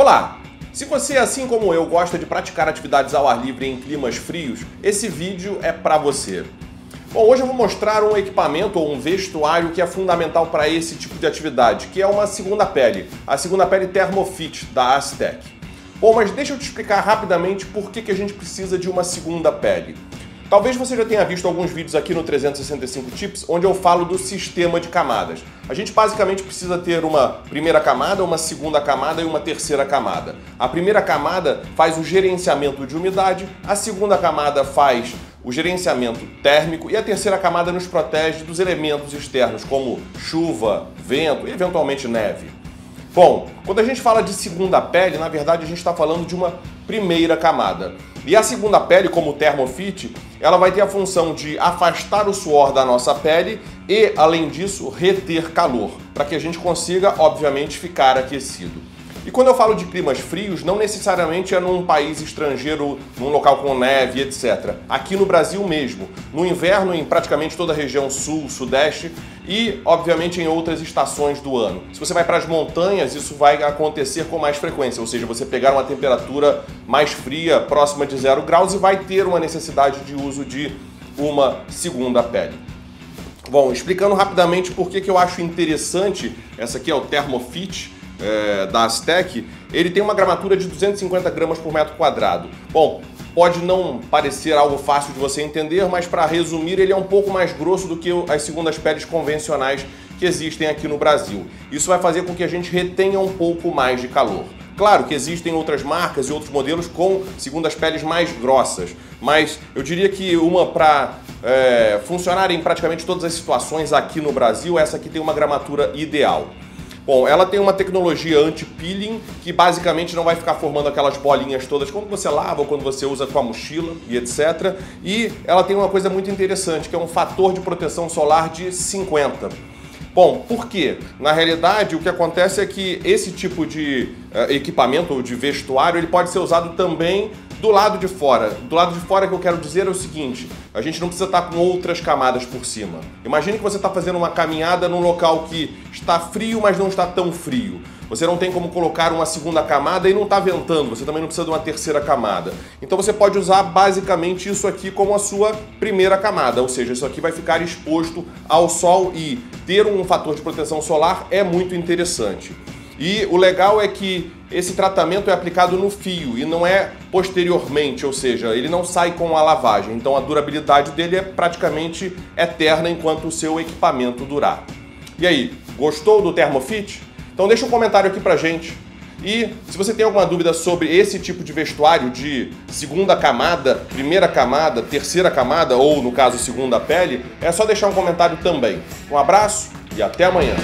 Olá! Se você, assim como eu, gosta de praticar atividades ao ar livre em climas frios, esse vídeo é para você. Bom, hoje eu vou mostrar um equipamento ou um vestuário que é fundamental para esse tipo de atividade, que é uma segunda pele, a segunda pele Thermofit da Aztec. Bom, mas deixa eu te explicar rapidamente por que a gente precisa de uma segunda pele. Talvez você já tenha visto alguns vídeos aqui no 365 Tips, onde eu falo do sistema de camadas. A gente basicamente precisa ter uma primeira camada, uma segunda camada e uma terceira camada. A primeira camada faz o gerenciamento de umidade, a segunda camada faz o gerenciamento térmico e a terceira camada nos protege dos elementos externos, como chuva, vento e eventualmente neve. Bom, quando a gente fala de segunda pele, na verdade a gente está falando de uma primeira camada. E a segunda pele, como o Thermofit, ela vai ter a função de afastar o suor da nossa pele e, além disso, reter calor, para que a gente consiga, obviamente, ficar aquecido. E quando eu falo de climas frios, não necessariamente é num país estrangeiro, num local com neve, etc. Aqui no Brasil mesmo, no inverno em praticamente toda a região sul, sudeste e, obviamente, em outras estações do ano. Se você vai para as montanhas, isso vai acontecer com mais frequência, ou seja, você pegar uma temperatura mais fria, próxima de 0 graus e vai ter uma necessidade de uso de uma segunda pele. Bom, explicando rapidamente por que eu acho interessante, essa aqui é o Thermofit, da Aztec, ele tem uma gramatura de 250 gramas por metro quadrado. Bom, pode não parecer algo fácil de você entender, mas para resumir, ele é um pouco mais grosso do que as segundas peles convencionais que existem aqui no Brasil. Isso vai fazer com que a gente retenha um pouco mais de calor. Claro que existem outras marcas e outros modelos com segundas peles mais grossas, mas eu diria que uma para funcionar em praticamente todas as situações aqui no Brasil, essa aqui tem uma gramatura ideal. Bom, ela tem uma tecnologia anti-peeling que basicamente não vai ficar formando aquelas bolinhas todas quando você lava ou quando você usa com a mochila e etc. E ela tem uma coisa muito interessante, que é um fator de proteção solar de 50. Bom, por quê? Na realidade, o que acontece é que esse tipo de equipamento ou de vestuário, ele pode ser usado também do lado de fora. Do lado de fora que eu quero dizer é o seguinte, a gente não precisa estar com outras camadas por cima. Imagine que você está fazendo uma caminhada num local que está frio, mas não está tão frio. Você não tem como colocar uma segunda camada e não está ventando, você também não precisa de uma terceira camada. Então você pode usar basicamente isso aqui como a sua primeira camada, ou seja, isso aqui vai ficar exposto ao sol e ter um fator de proteção solar é muito interessante. E o legal é que esse tratamento é aplicado no fio e não é posteriormente, ou seja, ele não sai com a lavagem. Então a durabilidade dele é praticamente eterna enquanto o seu equipamento durar. E aí, gostou do Thermofit? Então deixa um comentário aqui pra gente. E se você tem alguma dúvida sobre esse tipo de vestuário de segunda camada, primeira camada, terceira camada ou, no caso, segunda pele, é só deixar um comentário também. Um abraço e até amanhã!